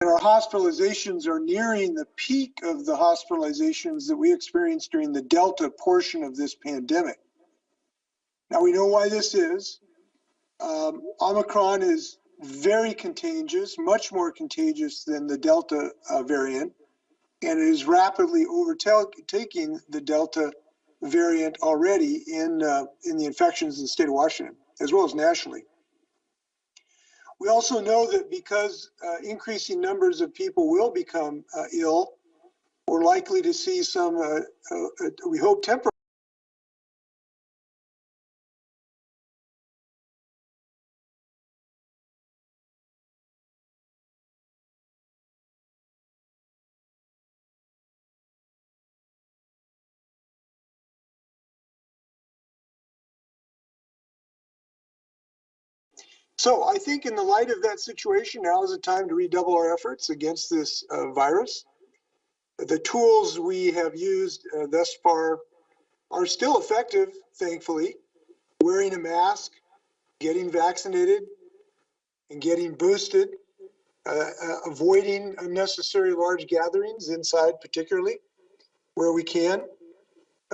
And our hospitalizations are nearing the peak of the hospitalizations that we experienced during the Delta portion of this pandemic. Now we know why this is. Omicron is very contagious, much more contagious than the Delta variant, and it is rapidly overtaking the Delta variant already in the infections in the state of Washington, as well as nationally. We also know that because increasing numbers of people will become ill, we're likely to see some, we hope, temporary. So I think in the light of that situation, now is the time to redouble our efforts against this virus. The tools we have used thus far are still effective, thankfully. Wearing a mask, getting vaccinated, and getting boosted, avoiding unnecessary large gatherings inside, particularly where we can.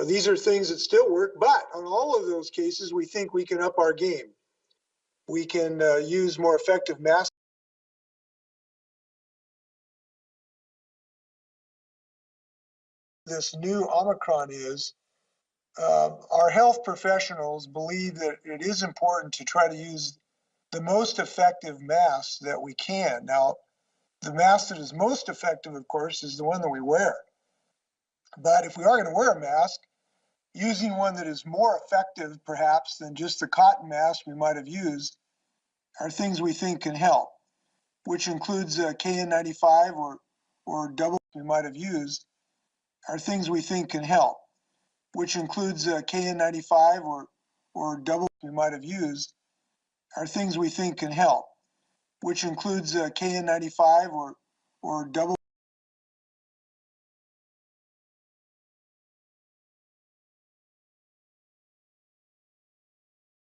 These are things that still work, but on all of those cases, we think we can up our game. We can use more effective masks. This new Omicron is, our health professionals believe that it is important to try to use the most effective masks that we can. Now, the mask that is most effective, of course, is the one that we wear. But if we are going to wear a mask, using one that is more effective, perhaps, than just the cotton mask we might have used are things we think can help, which includes KN95 or double we might have used are things we think can help, which includes KN95 or double we might have used are things we think can help, which includes KN95 or double.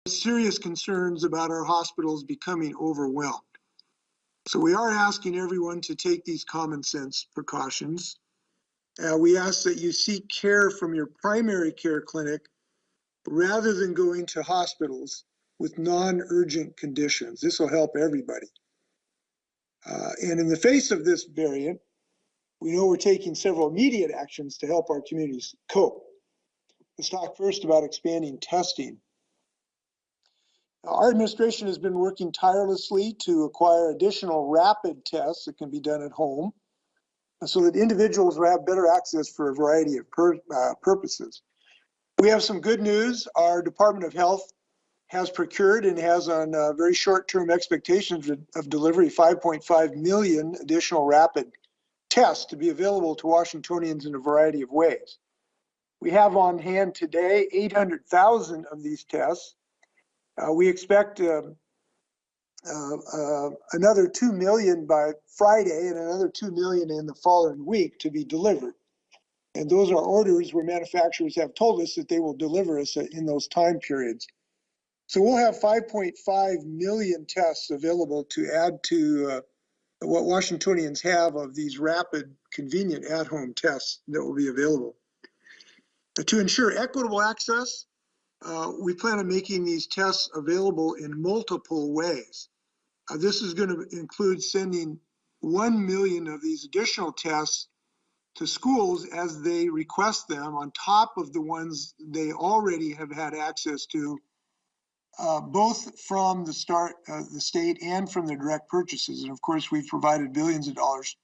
Serious concerns about our hospitals becoming overwhelmed. So we are asking everyone to take these common sense precautions. We ask that you seek care from your primary care clinic rather than going to hospitals with non-urgent conditions. This will help everybody. And in the face of this variant, we know we're taking several immediate actions to help our communities cope. Let's talk first about expanding testing. Our administration has been working tirelessly to acquire additional rapid tests that can be done at home so that individuals will have better access for a variety of purposes. We have some good news. Our Department of Health has procured and has on very short-term expectations of delivery 5.5 million additional rapid tests to be available to Washingtonians in a variety of ways. We have on hand today 800,000 of these tests. We expect another 2 million by Friday and another 2 million in the following week to be delivered. And those are orders where manufacturers have told us that they will deliver us in those time periods. So we'll have 5.5 million tests available to add to what Washingtonians have of these rapid, convenient at-home tests that will be available. To ensure equitable access, we plan on making these tests available in multiple ways. This is going to include sending 1 million of these additional tests to schools as they request them on top of the ones they already have had access to, both from the state and from the direct purchases. And of course, we've provided billions of dollars,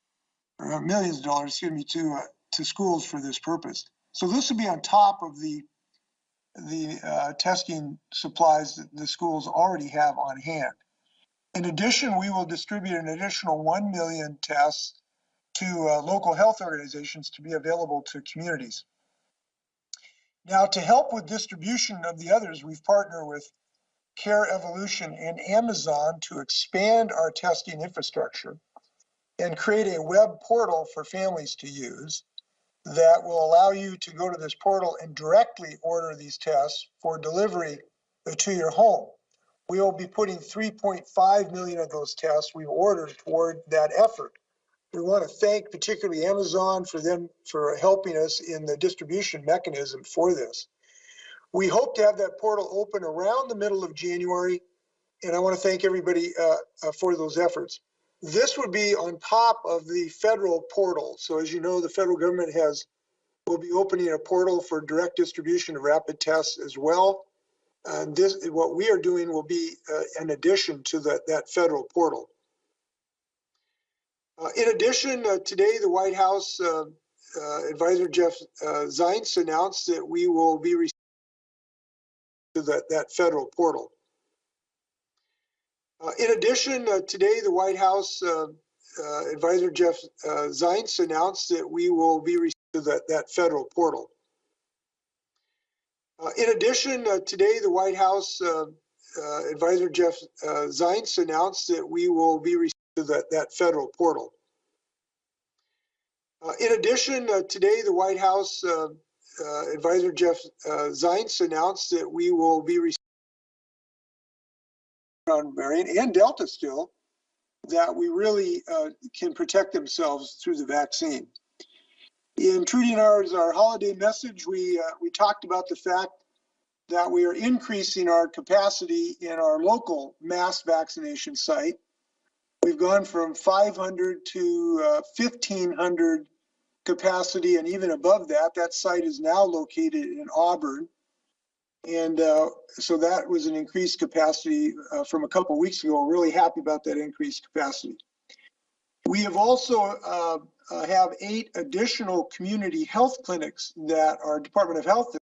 or millions of dollars, excuse me, to schools for this purpose. So this will be on top of the testing supplies that the schools already have on hand. In addition, we will distribute an additional 1 million tests to local health organizations to be available to communities. Now, to help with distribution of the others, we've partnered with Care Evolution and Amazon to expand our testing infrastructure and create a web portal for families to use that will allow you to go to this portal and directly order these tests for delivery to your home. We will be putting 3.5 million of those tests we've ordered toward that effort. We want to thank particularly Amazon for helping us in the distribution mechanism for this. We hope to have that portal open around the middle of January, and I want to thank everybody for those efforts. This would be on top of the federal portal. So as you know, the federal government will be opening a portal for direct distribution of rapid tests as well. And what we are doing will be in addition to that federal portal. In addition, today the White House advisor Jeff Zients announced that we will be to that federal portal. In addition, today the White House advisor Jeff Zients announced that we will be to that federal portal. In addition, today the White House advisor Jeff Zients announced that we will be to that federal portal. In addition, today the White House advisor Jeff Zients announced that we will be variant and Delta still, that we really can protect themselves through the vaccine. In treating ours our holiday message, we talked about the fact that we are increasing our capacity in our local mass vaccination site. We've gone from 500 to 1,500 capacity, and even above that. That site is now located in Auburn. And so that was an increased capacity from a couple of weeks ago. We're really happy about that increased capacity. We have also have 8 additional community health clinics that our Department of Health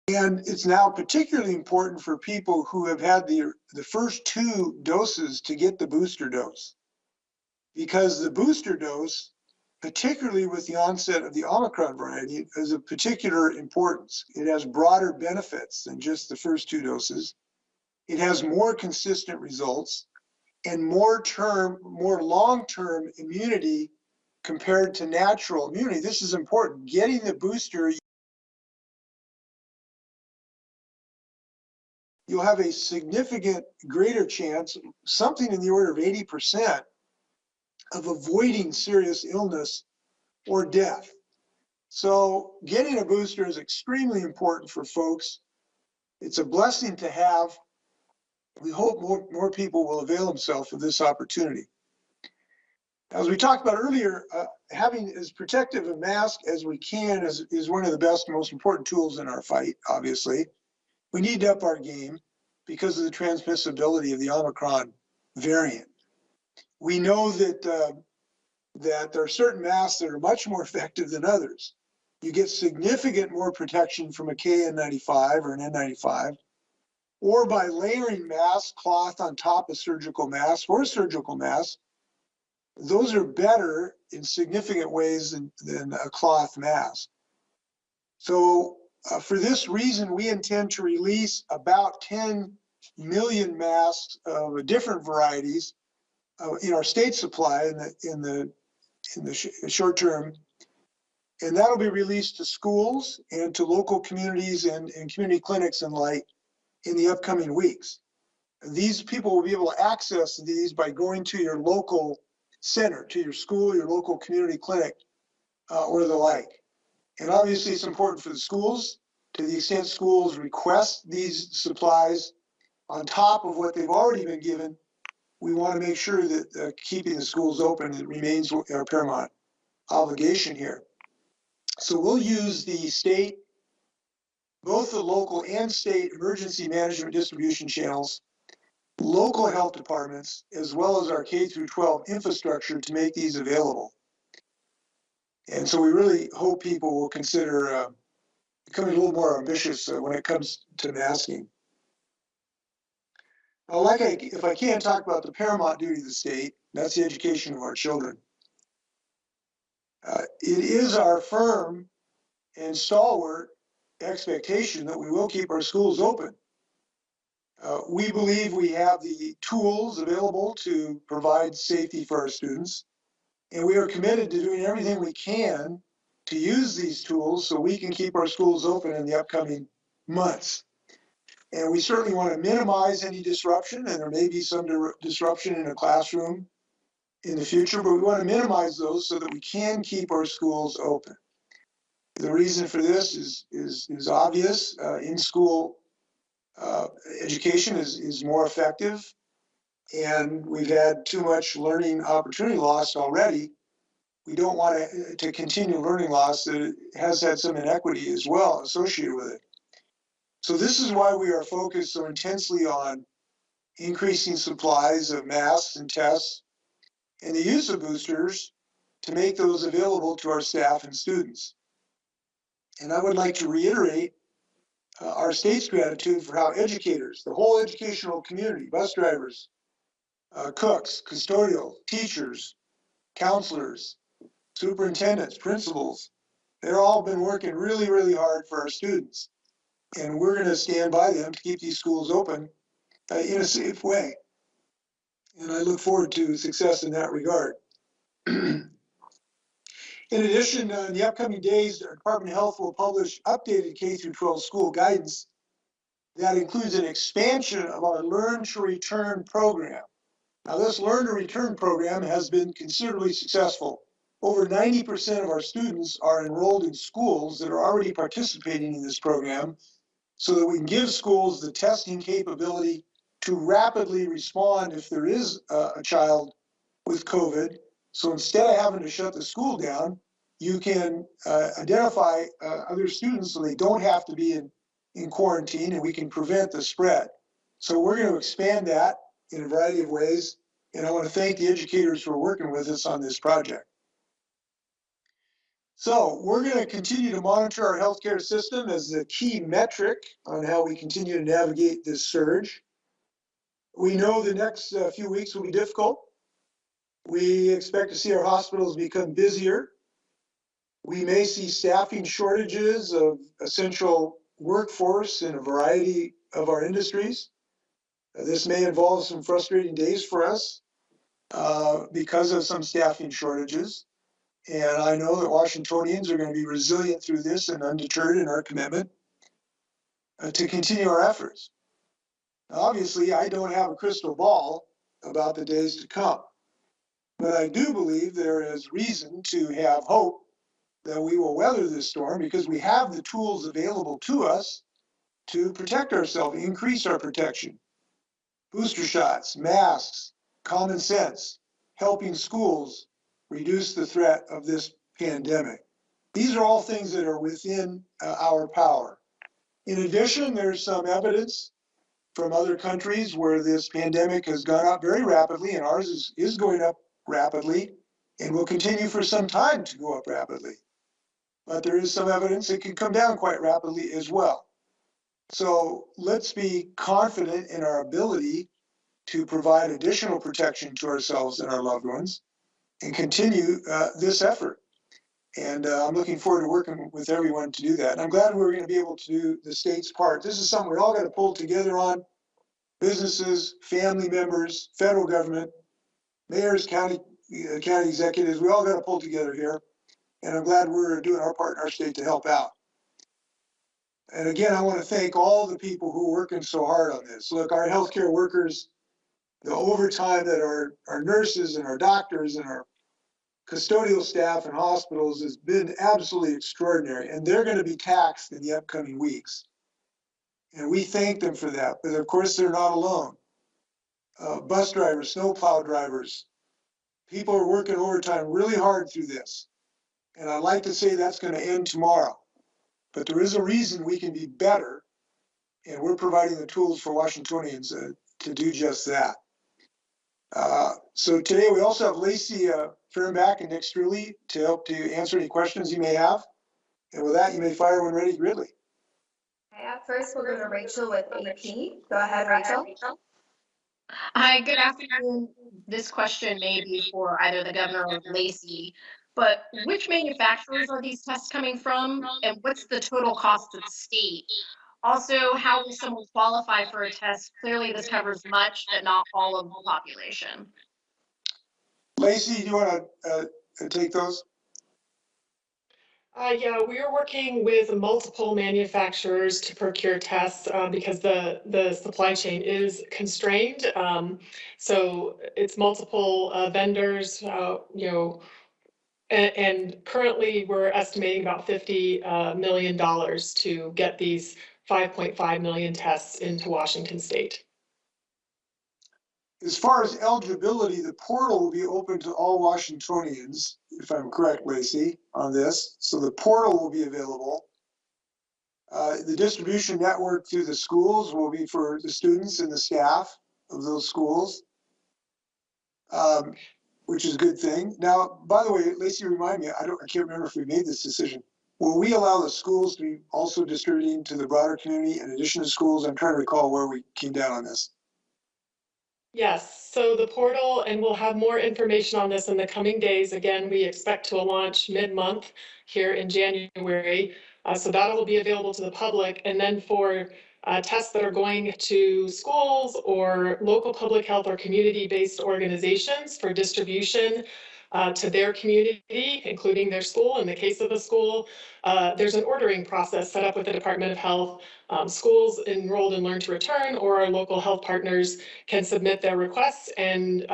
And it's now particularly important for people who have had the first 2 doses to get the booster dose, because the booster dose, particularly with the onset of the Omicron variety, is of particular importance. It has broader benefits than just the first 2 doses. It has more consistent results and more long-term immunity compared to natural immunity. This is important. Getting the booster, you'll have a significant greater chance, something in the order of 80%, of avoiding serious illness or death. So getting a booster is extremely important for folks. It's a blessing to have. We hope more people will avail themselves of this opportunity. As we talked about earlier, having as protective a mask as we can is one of the best and most important tools in our fight, obviously. We need to up our game because of the transmissibility of the Omicron variant. We know that there are certain masks that are much more effective than others. You get significant more protection from a KN95 or an N95, or by layering mask cloth on top of surgical mask or surgical mask. Those are better in significant ways than a cloth mask. So for this reason, we intend to release about 10 million masks of different varieties in our state supply in the short term, and that'll be released to schools and to local communities and community clinics and like in the upcoming weeks. These people will be able to access these by going to your local center, to your school, your local community clinic, or the like. And obviously it's important for the schools, to the extent schools request these supplies on top of what they've already been given. We want to make sure that keeping the schools open, it remains our paramount obligation here. So we'll use the state, both the local and state emergency management distribution channels, local health departments, as well as our K through 12 infrastructure to make these available. And so we really hope people will consider becoming a little more ambitious when it comes to masking. Now, if I can talk about the paramount duty of the state, that's the education of our children. It is our firm and stalwart expectation that we will keep our schools open. We believe we have the tools available to provide safety for our students, and we are committed to doing everything we can to use these tools so we can keep our schools open in the upcoming months. And we certainly want to minimize any disruption, and there may be some disruption in a classroom in the future, but we want to minimize those so that we can keep our schools open. The reason for this is obvious. In-school education is more effective, and we've had too much learning opportunity loss already. We don't want to continue learning loss that has had some inequity as well associated with it. So this is why we are focused so intensely on increasing supplies of masks and tests and the use of boosters to make those available to our staff and students. And I would like to reiterate our state's gratitude for how educators, the whole educational community, bus drivers, cooks, custodial, teachers, counselors, superintendents, principals, they've all been working really, really hard for our students. And we're going to stand by them to keep these schools open in a safe way. And I look forward to success in that regard. In addition, in the upcoming days, our Department of Health will publish updated K through 12 school guidance that includes an expansion of our Learn to Return program. Now, this Learn to Return program has been considerably successful. Over 90% of our students are enrolled in schools that are already participating in this program, so that we can give schools the testing capability to rapidly respond if there is a child with COVID. So instead of having to shut the school down, you can identify other students so they don't have to be in quarantine, and we can prevent the spread. So we're going to expand that in a variety of ways, and I want to thank the educators for working with us on this project. So we're going to continue to monitor our healthcare system as the key metric on how we continue to navigate this surge. We know the next few weeks will be difficult. We expect to see our hospitals become busier. We may see staffing shortages of essential workforce in a variety of our industries. This may involve some frustrating days for us because of some staffing shortages. And I know that Washingtonians are going to be resilient through this and undeterred in our commitment to continue our efforts. Now, obviously, I don't have a crystal ball about the days to come, but I do believe there is reason to have hope that we will weather this storm because we have the tools available to us to protect ourselves, increase our protection. Booster shots, masks, common sense, helping schools reduce the threat of this pandemic. These are all things that are within our power. In addition, there's some evidence from other countries where this pandemic has gone up very rapidly, and ours is going up rapidly and will continue for some time to go up rapidly. But there is some evidence it can come down quite rapidly as well. So let's be confident in our ability to provide additional protection to ourselves and our loved ones and continue this effort. And I'm looking forward to working with everyone to do that. And I'm glad we're going to be able to do the state's part. This is something we all got to pull together on. Businesses, family members, federal government. mayors, county executives, we all got to pull together here. And I'm glad we're doing our part in our state to help out. And again, I want to thank all the people who are working so hard on this. Look, our healthcare workers, the overtime that our nurses and our doctors and our custodial staff in hospitals has been absolutely extraordinary. And they're going to be taxed in the upcoming weeks. And we thank them for that. But of course, they're not alone. Bus drivers, snowplow drivers, people are working overtime really hard through this. And I'd like to say that's going to end tomorrow. But there is a reason we can be better. And we're providing the tools for Washingtonians to do just that. So today we also have Lacey Fehrenbach and Nick Struley to help to answer any questions you may have. And with that, you may fire when ready, Gridley. Okay, up first, we'll go to Rachel with AP. Go ahead, Rachel. Hi, good afternoon. This question may be for either the governor or Lacey, but which manufacturers are these tests coming from, and what's the total cost to the state? Also, how will someone qualify for a test? Clearly, this covers much, but not all of the population. Lacey, do you want to take those? Yeah, we are working with multiple manufacturers to procure tests because the supply chain is constrained. So it's multiple vendors, and currently we're estimating about $50 million to get these 5.5 million tests into Washington state. As far as eligibility, the portal will be open to all Washingtonians, if I'm correct, Lacey, on this. So the portal will be available. The distribution network through the schools will be for the students and the staff of those schools, which is a good thing. Now, by the way, Lacey, remind me, I can't remember if we made this decision. Will we allow the schools to be also distributing to the broader community in addition to schools? I'm trying to recall where we came down on this. Yes, so the portal, and we'll have more information on this in the coming days. Again, we expect to launch mid-month here in January. So that will be available to the public. And then for tests that are going to schools or local public health or community-based organizations for distribution to their community, including their school. In the case of a school, there's an ordering process set up with the Department of Health. Schools enrolled in Learn to Return or our local health partners can submit their requests and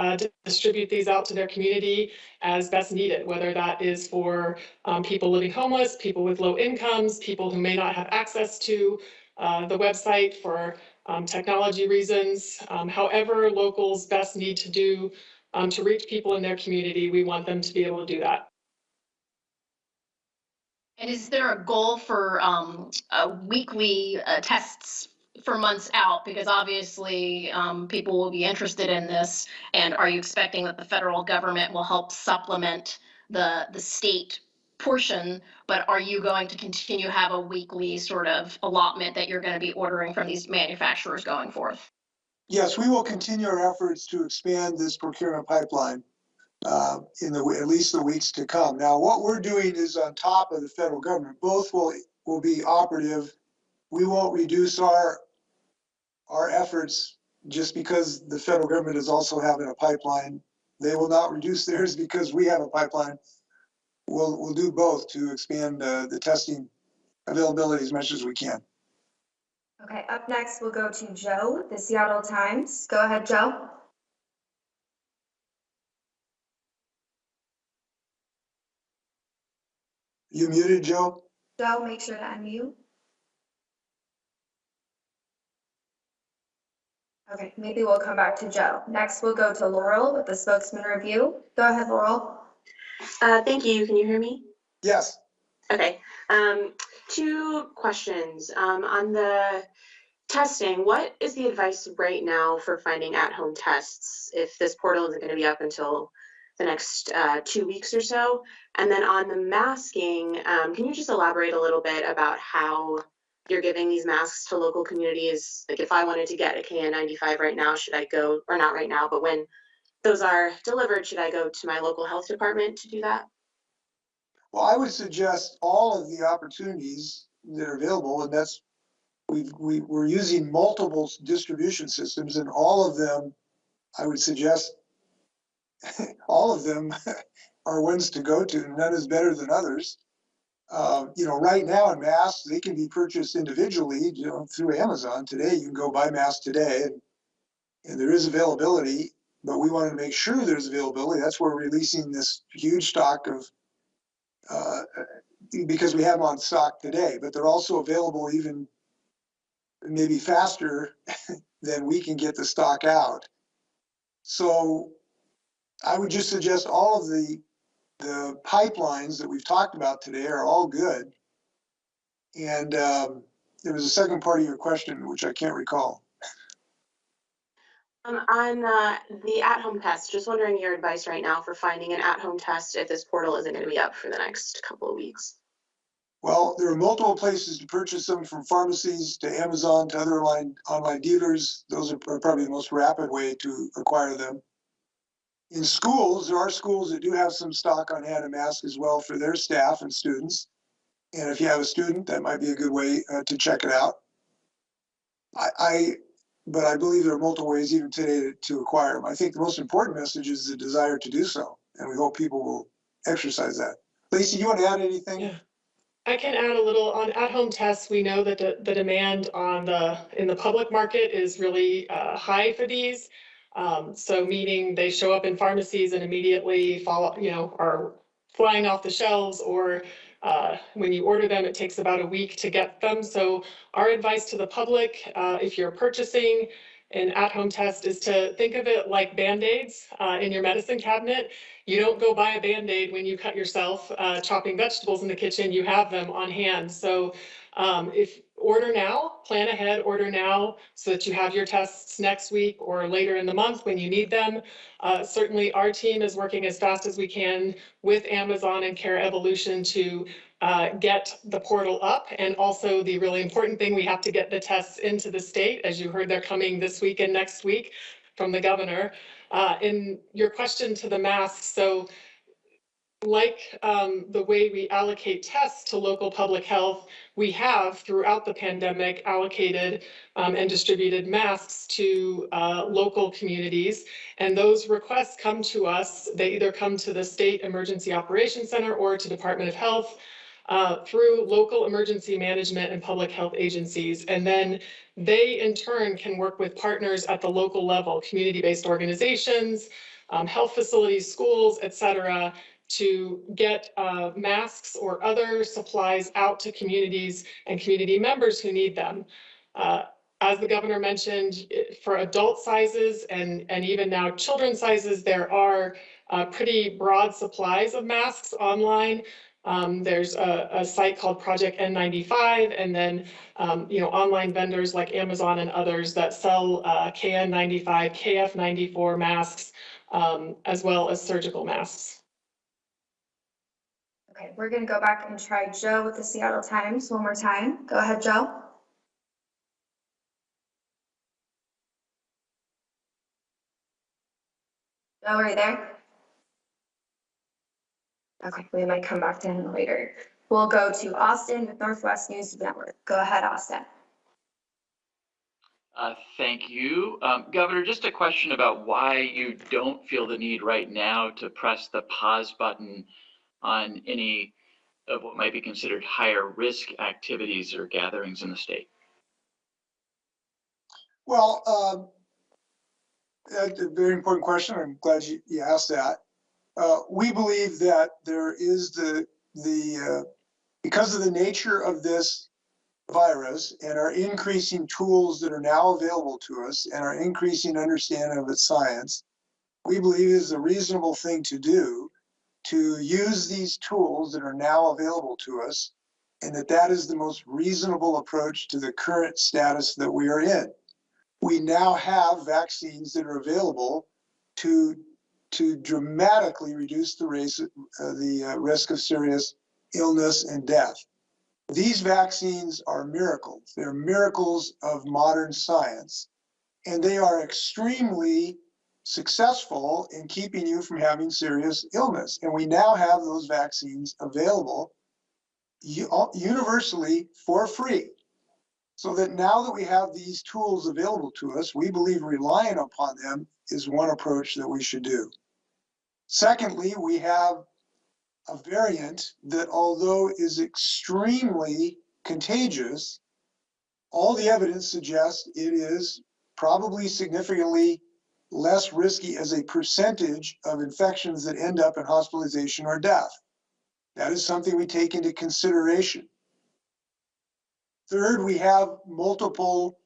distribute these out to their community as best needed, whether that is for people living homeless, people with low incomes, people who may not have access to the website for technology reasons. However locals best need to do to reach people in their community, we want them to be able to do that. And is there a goal for weekly tests for months out? Because obviously people will be interested in this. And are you expecting that the federal government will help supplement the state portion? But are you going to continue to have a weekly sort of allotment that you're going to be ordering from these manufacturers going forth? Yes, we will continue our efforts to expand this procurement pipeline in at least the weeks to come. Now, what we're doing is on top of the federal government. Both will be operative. We won't reduce our efforts just because the federal government is also having a pipeline. They will not reduce theirs because we have a pipeline. We'll do both to expand the testing availability as much as we can. Okay, up next, we'll go to Joe, the Seattle Times. Go ahead, Joe. You muted, Joe? Joe, make sure to unmute. Okay, maybe we'll come back to Joe. Next, we'll go to Laurel with the Spokesman Review. Go ahead, Laurel. Thank you. Can you hear me? Yes. Okay. Two questions. On the testing, what is the advice right now for finding at-home tests if this portal isn't going to be up until the next 2 weeks or so? And then on the masking, can you just elaborate a little bit about how you're giving these masks to local communities? Like if I wanted to get a KN95 right now, should I go, or not right now, but when those are delivered, should I go to my local health department to do that? Well, I would suggest all of the opportunities that are available, and that's we're using multiple distribution systems, and all of them, I would suggest all of them are ones to go to. None is better than others. You know, right now in masks, they can be purchased individually, you know, through Amazon today. You can go buy masks today, and there is availability, but we wanted to make sure there's availability. That's why we're releasing this huge stock of, because we have them on stock today, but they're also available even maybe faster than we can get the stock out. So I would just suggest all of the pipelines that we've talked about today are all good. And there was a second part of your question, which I can't recall. On the at-home test, just wondering your advice right now for finding an at-home test if this portal isn't going to be up for the next couple of weeks. Well, there are multiple places to purchase them, from pharmacies to Amazon to other online dealers. Those are probably the most rapid way to acquire them. In schools, there are schools that do have some stock on hand of masks as well for their staff and students. And if you have a student, that might be a good way to check it out. But I believe there are multiple ways even today to acquire them. I think the most important message is the desire to do so, and we hope people will exercise that. Lacey, you want to add anything? Yeah. I can add a little on at-home tests. We know that the demand in the public market is really high for these. So meaning they show up in pharmacies and immediately are flying off the shelves, or when you order them, it takes about a week to get them. So our advice to the public, if you're purchasing an at-home test, is to think of it like Band-Aids in your medicine cabinet. You don't go buy a Band-Aid when you cut yourself chopping vegetables in the kitchen. You have them on hand. So if order now, plan ahead, order now, so that you have your tests next week or later in the month when you need them. Certainly our team is working as fast as we can with Amazon and Care Evolution to get the portal up. And also the really important thing, we have to get the tests into the state. As you heard, they're coming this week and next week from the governor. In your question to the masks, so like the way we allocate tests to local public health, we have throughout the pandemic allocated and distributed masks to local communities. And those requests come to us. They either come to the State Emergency Operations Center or to Department of Health through local emergency management and public health agencies. And then they in turn can work with partners at the local level, community-based organizations, health facilities, schools, et cetera, to get masks or other supplies out to communities and community members who need them. As the governor mentioned, for adult sizes and even now children's sizes, there are pretty broad supplies of masks online. There's a site called Project N95, and then online vendors like Amazon and others that sell KN95, KF94 masks, as well as surgical masks. Okay, we're going to go back and try Joe with the Seattle Times one more time. Go ahead, Joe. Joe, are you there? Okay, we might come back to him later. We'll go to Austin with Northwest News Network. Go ahead, Austin. Thank you. Governor, just a question about why you don't feel the need right now to press the pause button on any of what might be considered higher risk activities or gatherings in the state. Well, that's a very important question. I'm glad you asked that. We believe that there is because of the nature of this virus and our increasing tools that are now available to us and our increasing understanding of its science, we believe it is a reasonable thing to do to use these tools that are now available to us, and that is the most reasonable approach to the current status that we are in. We now have vaccines that are available to dramatically reduce the risk of serious illness and death. These vaccines are miracles. They're miracles of modern science, and they are extremely successful in keeping you from having serious illness. And we now have those vaccines available universally for free. So that now that we have these tools available to us, we believe relying upon them is one approach that we should do. Secondly, we have a variant that, although is extremely contagious, all the evidence suggests it is probably significantly less risky as a percentage of infections that end up in hospitalization or death. That is something we take into consideration. Third, we have multiple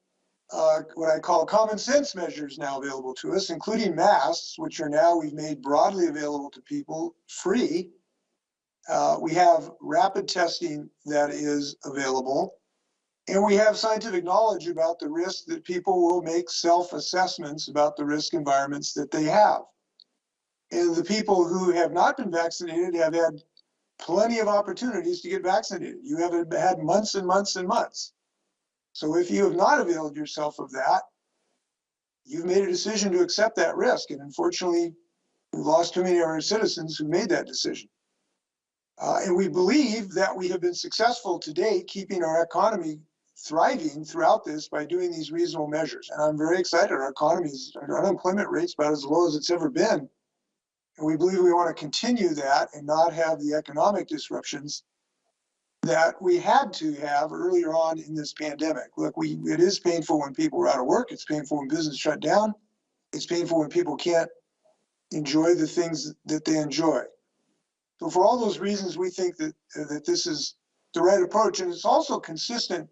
what I call common sense measures now available to us, including masks, which are now we've made broadly available to people free. We have rapid testing that is available, and we have scientific knowledge about the risk that people will make self-assessments about the risk environments that they have. And the people who have not been vaccinated have had plenty of opportunities to get vaccinated. You have had months and months and months. So if you have not availed yourself of that, you've made a decision to accept that risk. And unfortunately, we've lost too many of our citizens who made that decision. And we believe that we have been successful to date, keeping our economy thriving throughout this by doing these reasonable measures. And I'm very excited. Our unemployment rate's about as low as it's ever been. And we believe we want to continue that and not have the economic disruptions that we had to have earlier on in this pandemic. Look, it is painful when people are out of work. It's painful when business shut down. It's painful when people can't enjoy the things that they enjoy. So for all those reasons, we think that this is the right approach. And it's also consistent,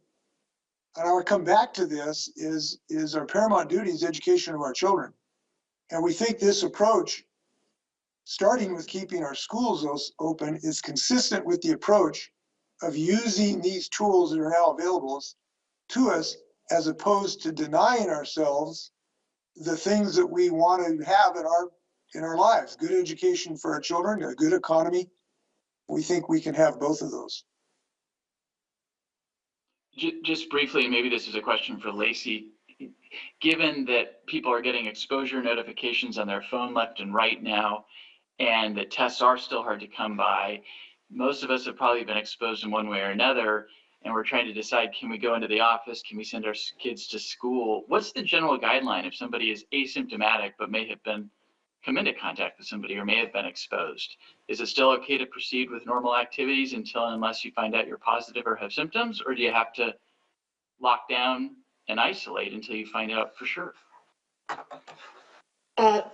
and I would come back to this, is our paramount duty is education of our children. And we think this approach, starting with keeping our schools open, is consistent with the approach of using these tools that are now available to us, as opposed to denying ourselves the things that we want to have in our lives. Good education for our children, a good economy. We think we can have both of those. Just briefly, maybe this is a question for Lacey. Given that people are getting exposure notifications on their phone left and right now, and the tests are still hard to come by, most of us have probably been exposed in one way or another, and we're trying to decide, can we go into the office? Can we send our kids to school? What's the general guideline if somebody is asymptomatic but may have come into contact with somebody or may have been exposed? Is it still okay to proceed with normal activities unless you find out you're positive or have symptoms, or do you have to lock down and isolate until you find out for sure?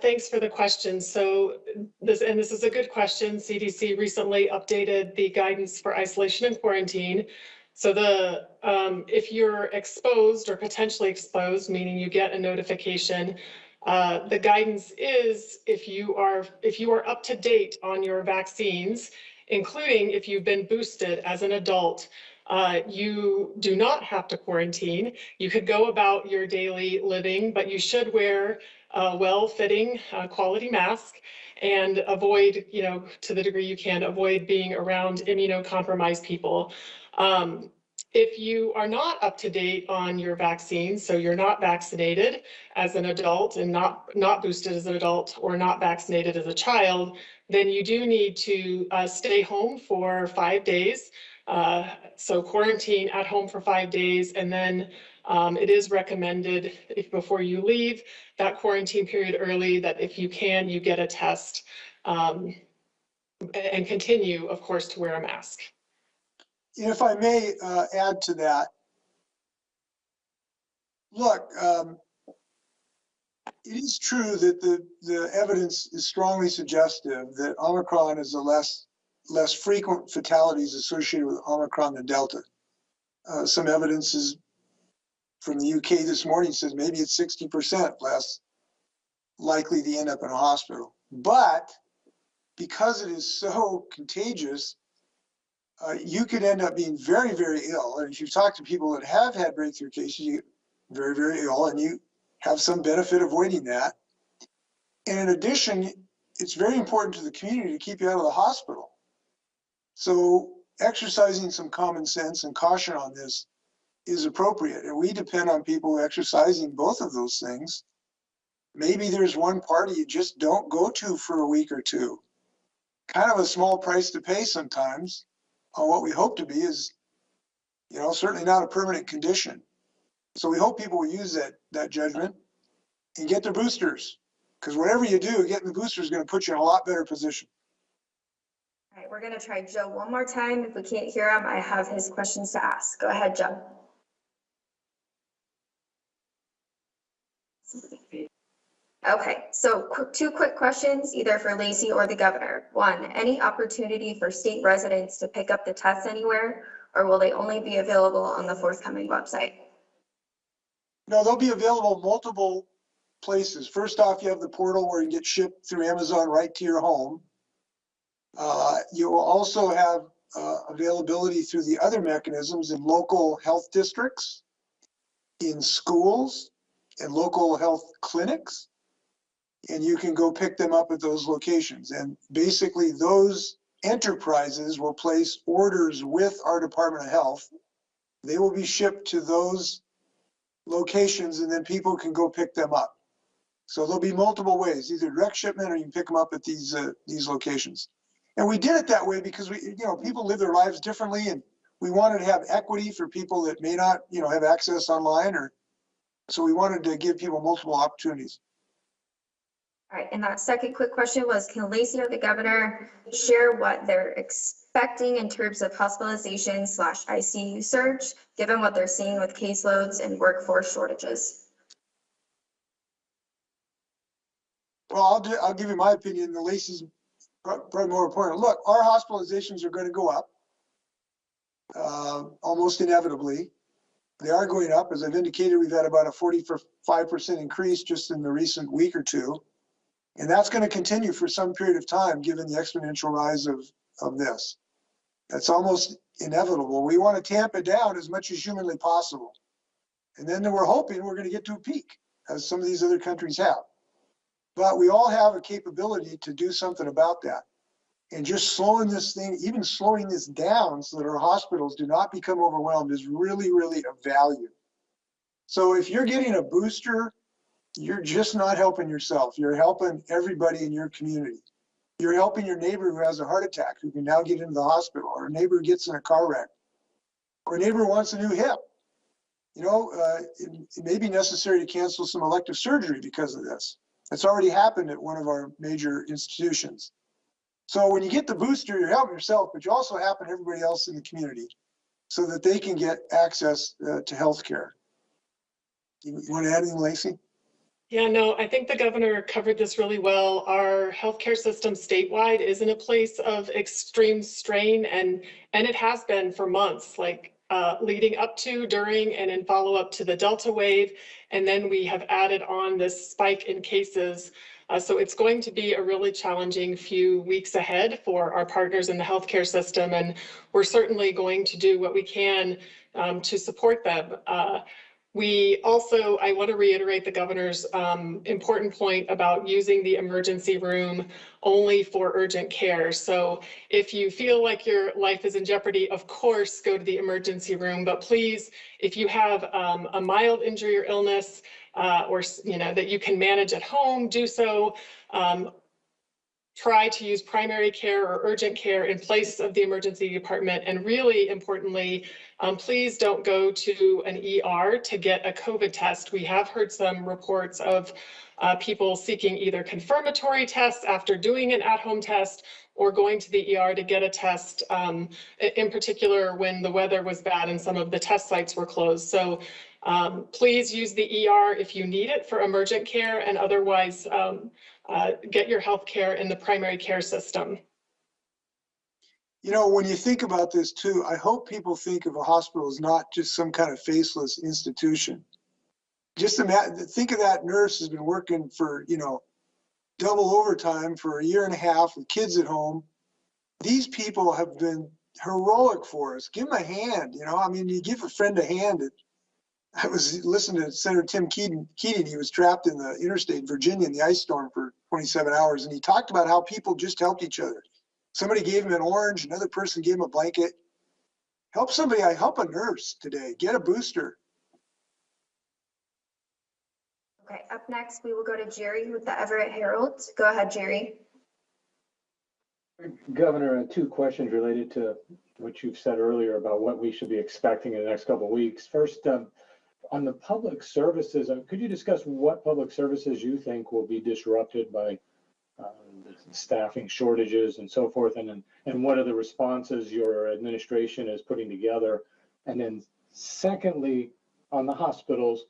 Thanks for the question. So this is a good question. CDC recently updated the guidance for isolation and quarantine. So if you're exposed or potentially exposed, meaning you get a notification, the guidance is if you are up to date on your vaccines, including if you've been boosted as an adult, you do not have to quarantine. You could go about your daily living, but you should wear a well-fitting quality mask and avoid, to the degree you can, avoid being around immunocompromised people. If you are not up to date on your vaccines, so you're not vaccinated as an adult and not boosted as an adult or not vaccinated as a child, then you do need to stay home for 5 days. So quarantine at home for 5 days, and then it is recommended before you leave that quarantine period early, that if you can, you get a test and continue, of course, to wear a mask. If I may add to that, look, it is true that the evidence is strongly suggestive that Omicron is a less frequent fatalities associated with Omicron than Delta. Some evidence is from the UK this morning says maybe it's 60% less likely to end up in a hospital. But because it is so contagious, you could end up being very, very ill. And if you talk to people that have had breakthrough cases, you get very, very ill, and you have some benefit avoiding that. And in addition, it's very important to the community to keep you out of the hospital. So exercising some common sense and caution on this is appropriate. And we depend on people exercising both of those things. Maybe there's one party you just don't go to for a week or two. Kind of a small price to pay sometimes on what we hope to be is, certainly not a permanent condition. So we hope people will use that judgment and get their boosters. Because whatever you do, getting the booster is going to put you in a lot better position. All right, we're gonna try Joe one more time. If we can't hear him, I have his questions to ask. Go ahead, Joe. Okay, so two quick questions, either for Lacey or the governor. One, any opportunity for state residents to pick up the tests anywhere, or will they only be available on the forthcoming website? No, they'll be available multiple places. First off, you have the portal where you get shipped through Amazon right to your home. You will also have availability through the other mechanisms in local health districts, in schools, and local health clinics. And you can go pick them up at those locations. And basically those enterprises will place orders with our Department of Health. They will be shipped to those locations and then people can go pick them up. So there'll be multiple ways, either direct shipment or you can pick them up at these locations. And we did it that way because people live their lives differently, and we wanted to have equity for people that may not, have access online, so we wanted to give people multiple opportunities. All right, and that second quick question was, can Lacey or the governor share what they're expecting in terms of hospitalization/ICU surge, given what they're seeing with caseloads and workforce shortages? Well, I'll give you my opinion. The Lacey's probably more important. Look, our hospitalizations are going to go up almost inevitably. They are going up. As I've indicated, we've had about a 45% increase just in the recent week or two. And that's going to continue for some period of time, given the exponential rise of this. That's almost inevitable. We want to tamp it down as much as humanly possible. And then we're hoping we're going to get to a peak, as some of these other countries have. But we all have a capability to do something about that. And just slowing this thing, even slowing this down so that our hospitals do not become overwhelmed is really, really of value. So if you're getting a booster, you're just not helping yourself. You're helping everybody in your community. You're helping your neighbor who has a heart attack, who can now get into the hospital, or a neighbor who gets in a car wreck, or a neighbor who wants a new hip. It may be necessary to cancel some elective surgery because of this. It's already happened at one of our major institutions. So when you get the booster, you're helping yourself, but you also help everybody else in the community so that they can get access to health care. You want to add anything, Lacey? Yeah, no, I think the governor covered this really well. Our healthcare system statewide is in a place of extreme strain, and it has been for months, leading up to, during, and in follow-up to the Delta wave. And then we have added on this spike in cases. So it's going to be a really challenging few weeks ahead for our partners in the healthcare system, and we're certainly going to do what we can to support them. I want to reiterate the governor's important point about using the emergency room only for urgent care. So if you feel like your life is in jeopardy, of course, go to the emergency room. But please, if you have a mild injury or illness, or that you can manage at home, do so. Try to use primary care or urgent care in place of the emergency department. And really importantly, please don't go to an ER to get a COVID test. We have heard some reports of people seeking either confirmatory tests after doing an at-home test or going to the ER to get a test, in particular when the weather was bad and some of the test sites were closed. So please use the ER if you need it for emergent care, and otherwise get your health care in the primary care system. When you think about this too, I hope people think of a hospital as not just some kind of faceless institution. Just think of that nurse who's been working for, double overtime for a year and a half with kids at home. These people have been heroic for us. Give them a hand, you give a friend a hand. I was listening to Senator Tim Keating. He was trapped in the interstate in Virginia in the ice storm for 27 hours. And he talked about how people just helped each other. Somebody gave him an orange, another person gave him a blanket. Help somebody, help a nurse today, get a booster. Okay, up next, we will go to Jerry with the Everett Herald. Go ahead, Jerry. Governor, two questions related to what you've said earlier about what we should be expecting in the next couple of weeks. First, On the public services, could you discuss what public services you think will be disrupted by the staffing shortages and so forth, and what are the responses your administration is putting together? And then secondly, on the hospitals,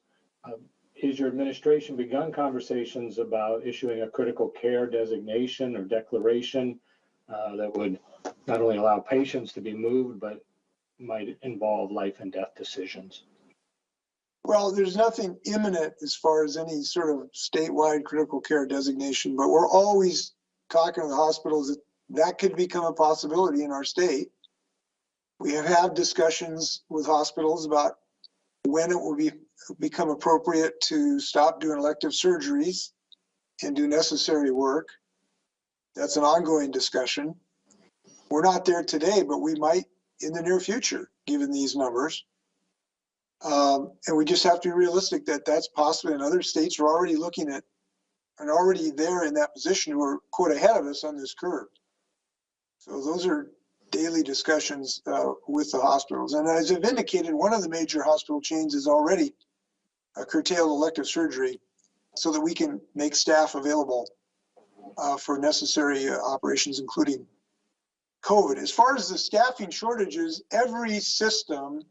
is your administration begun conversations about issuing a critical care designation or declaration that would not only allow patients to be moved, but might involve life and death decisions? Well, there's nothing imminent as far as any sort of statewide critical care designation, but we're always talking to the hospitals that that could become a possibility in our state. We have had discussions with hospitals about when it will become appropriate to stop doing elective surgeries and do necessary work. That's an ongoing discussion. We're not there today, but we might in the near future, given these numbers. And we just have to be realistic that that's possible, and other states are already looking at and already there in that position who are quite ahead of us on this curve. So those are daily discussions with the hospitals. And as I've indicated, one of the major hospital chains is already curtailed elective surgery so that we can make staff available for necessary operations, including COVID. As far as the staffing shortages, every system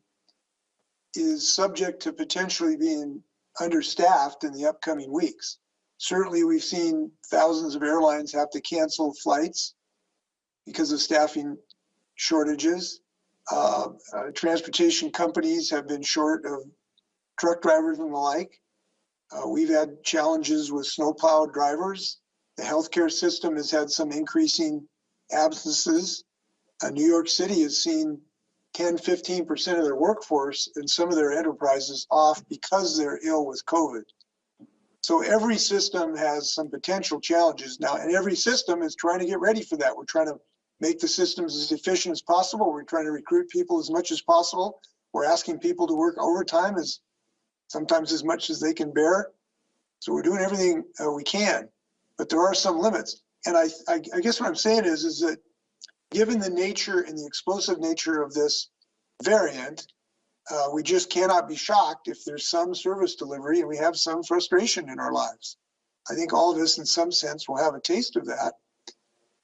is subject to potentially being understaffed in the upcoming weeks. Certainly, we've seen thousands of airlines have to cancel flights because of staffing shortages. Transportation companies have been short of truck drivers and the like. We've had challenges with snowplow drivers. The healthcare system has had some increasing absences. New York City has seen 10–15% of their workforce and some of their enterprises off because they're ill with COVID. So every system has some potential challenges now, and every system is trying to get ready for that. We're trying to make the systems as efficient as possible. We're trying to recruit people as much as possible. We're asking people to work overtime sometimes as much as they can bear. So we're doing everything we can, but there are some limits. And I guess what I'm saying is that given the nature and the explosive nature of this variant, we just cannot be shocked if there's some service delivery and we have some frustration in our lives. I think all of us in some sense will have a taste of that,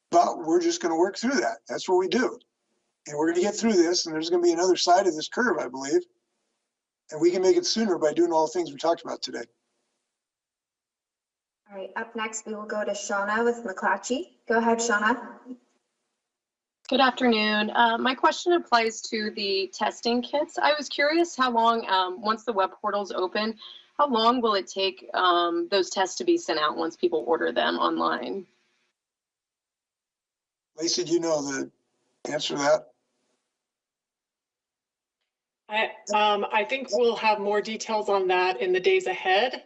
but we're just going to work through that. That's what we do. And we're going to get through this, and there's going to be another side of this curve, I believe. And we can make it sooner by doing all the things we talked about today. All right, up next, we will go to Shauna with McClatchy. Go ahead, Shauna. Good afternoon. My question applies to the testing kits. I was curious how long, once the web portal's open, how long will it take those tests to be sent out once people order them online? Lacey, do you know the answer to that? I think we'll have more details on that in the days ahead.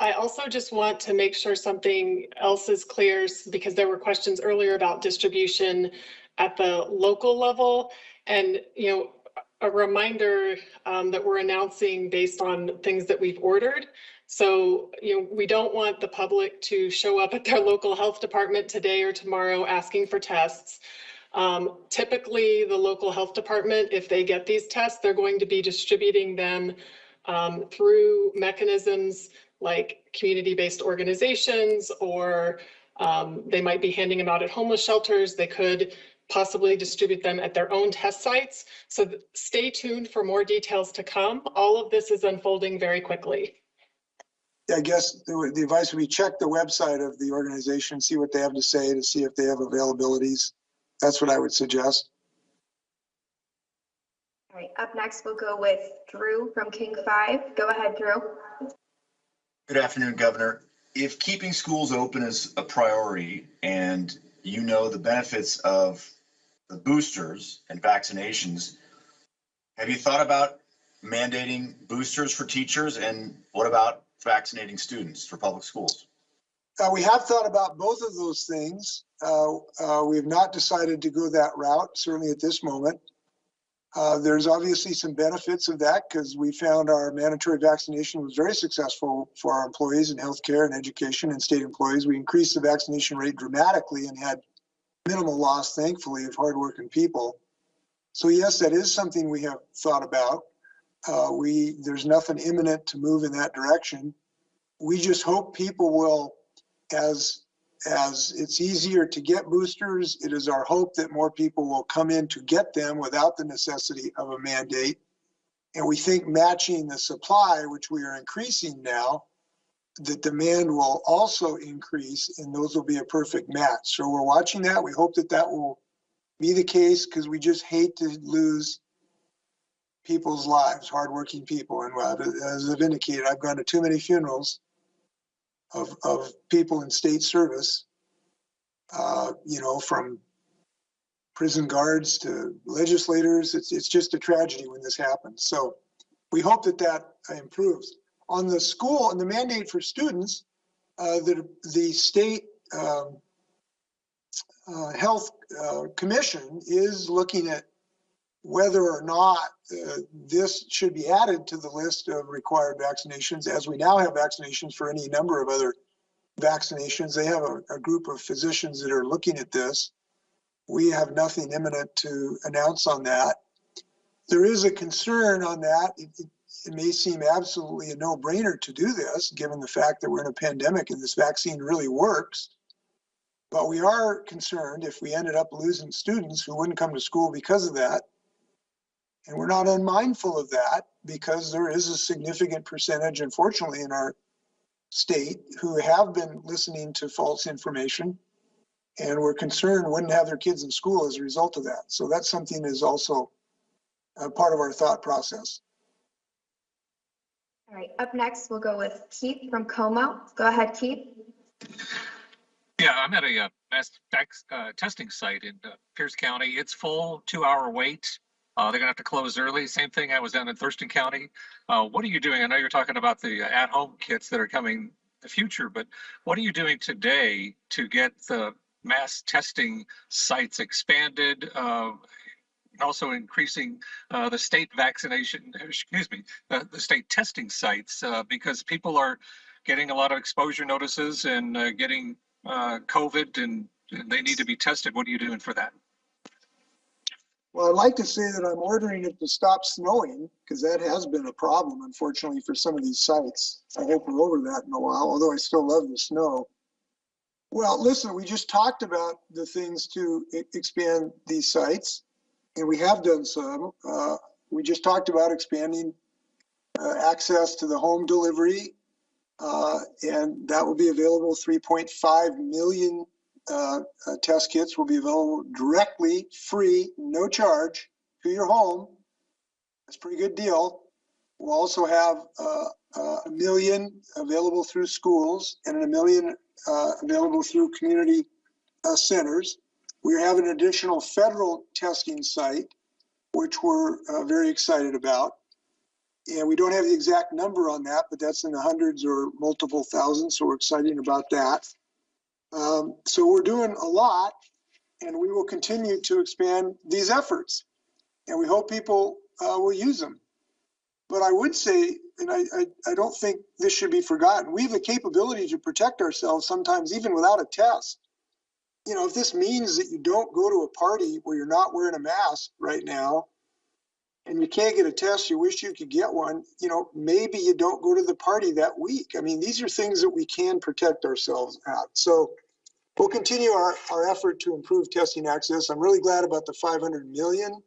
I also just want to make sure something else is clear, because there were questions earlier about distribution at the local level. And, you know, a reminder that we're announcing based on things that we've ordered. So, you know, we don't want the public to show up at their local health department today or tomorrow asking for tests. Typically, the local health department, if they get these tests, they're going to be distributing them through mechanisms like community-based organizations, or they might be handing them out at homeless shelters. They could possibly distribute them at their own test sites. So stay tuned for more details to come. All of this is unfolding very quickly. I guess the advice would be check the website of the organization, see what they have to say, to see if they have availabilities. That's what I would suggest. All right, up next, we'll go with Drew from King 5. Go ahead, Drew. Good afternoon, Governor. If keeping schools open is a priority and you know the benefits of the boosters and vaccinations, have you thought about mandating boosters for teachers, and what about vaccinating students for public schools? We have thought about both of those things. We have not decided to go that route, certainly at this moment. There's obviously some benefits of that because we found our mandatory vaccination was very successful for our employees in healthcare and education and state employees. We increased the vaccination rate dramatically and had minimal loss, thankfully, of hardworking people. So yes, that is something we have thought about. There's nothing imminent to move in that direction. We just hope people will, as it's easier to get boosters, it is our hope that more people will come in to get them without the necessity of a mandate. And we think matching the supply, which we are increasing now, the demand will also increase, and those will be a perfect match. So we're watching that. We hope that that will be the case, because we just hate to lose people's lives, hardworking people. And as I've indicated, I've gone to too many funerals of people in state service, from prison guards to legislators. It's just a tragedy when this happens. So we hope that that improves. On the school and the mandate for students, the state health commission is looking at whether or not this should be added to the list of required vaccinations, as we now have vaccinations for any number of other vaccinations. They have a group of physicians that are looking at this. We have nothing imminent to announce on that. There is a concern on that. It may seem absolutely a no-brainer to do this, given the fact that we're in a pandemic and this vaccine really works. But we are concerned if we ended up losing students who wouldn't come to school because of that. And we're not unmindful of that, because there is a significant percentage, unfortunately, in our state who have been listening to false information, and we're concerned wouldn't have their kids in school as a result of that. So that's something that is also a part of our thought process. All right, up next, we'll go with Keith from Como. Go ahead, Keith. Yeah, I'm at a mass testing site in Pierce County. It's full, 2-hour wait. They're gonna have to close early. Same thing, I was down in Thurston County. What are you doing? I know you're talking about the at-home kits that are coming in the future, but what are you doing today to get the mass testing sites expanded? Also increasing the state vaccination, the state testing sites, because people are getting a lot of exposure notices and getting COVID, and they need to be tested. What are you doing for that? Well, I'd like to say that I'm ordering it to stop snowing, because that has been a problem, unfortunately, for some of these sites. I hope we're over that in a while, although I still love the snow. Well, listen, we just talked about the things to expand these sites, and we have done some. We just talked about expanding access to the home delivery, and that will be available. 3.5 million test kits will be available directly, free, no charge, to your home. That's a pretty good deal. We'll also have 1 million available through schools and 1 million available through community centers. We have an additional federal testing site, which we're very excited about. And we don't have the exact number on that, but that's in the hundreds or multiple thousands, so we're excited about that. So we're doing a lot, and we will continue to expand these efforts, and we hope people will use them. But I would say, and I don't think this should be forgotten, we have the capability to protect ourselves sometimes even without a test. You know, if this means that you don't go to a party where you're not wearing a mask right now, and you can't get a test, you wish you could get one, you know, maybe you don't go to the party that week. I mean, these are things that we can protect ourselves at. So we'll continue our effort to improve testing access. I'm really glad about the $500 million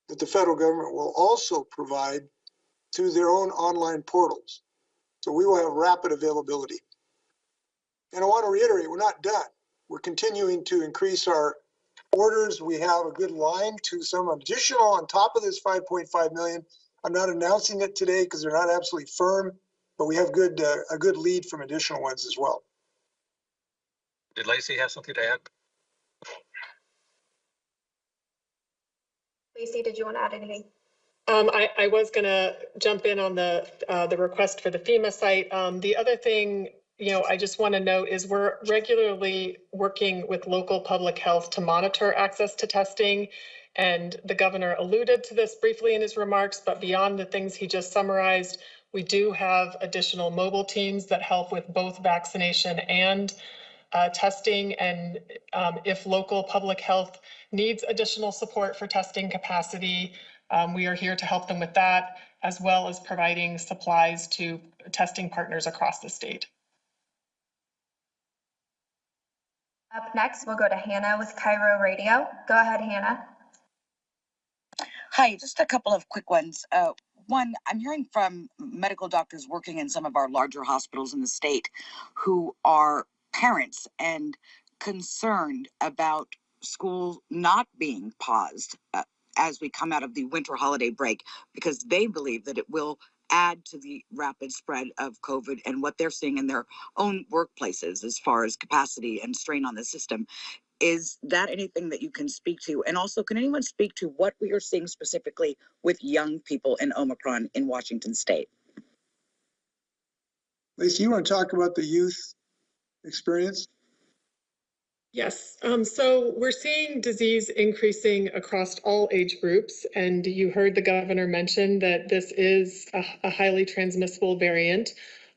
that the federal government will also provide to their own online portals. So we will have rapid availability. And I want to reiterate, we're not done. We're continuing to increase our orders. We have a good line to some additional on top of this 5.5 million. I'm not announcing it today because they're not absolutely firm, but we have a good lead from additional ones as well. Did Lacey have something to add? Lacey, did you want to add anything? I was going to jump in on the request for the FEMA site. The other thing, you know, I just want to note is we're regularly working with local public health to monitor access to testing. And the governor alluded to this briefly in his remarks, but beyond the things he just summarized, we do have additional mobile teams that help with both vaccination and testing. And if local public health needs additional support for testing capacity, we are here to help them with that. as well as providing supplies to testing partners across the state. Up next, we'll go to Hannah with Cairo Radio. Go ahead, Hannah. Hi, just a couple of quick ones. One, I'm hearing from medical doctors working in some of our larger hospitals in the state who are parents and concerned about school not being paused as we come out of the winter holiday break, because they believe that it will add to the rapid spread of COVID and what they're seeing in their own workplaces as far as capacity and strain on the system. Is that anything that you can speak to? And also, can anyone speak to what we are seeing specifically with young people in Omicron in Washington State? Lacey, you want to talk about the youth experience? Yes, so we're seeing disease increasing across all age groups, and you heard the governor mention that this is a highly transmissible variant.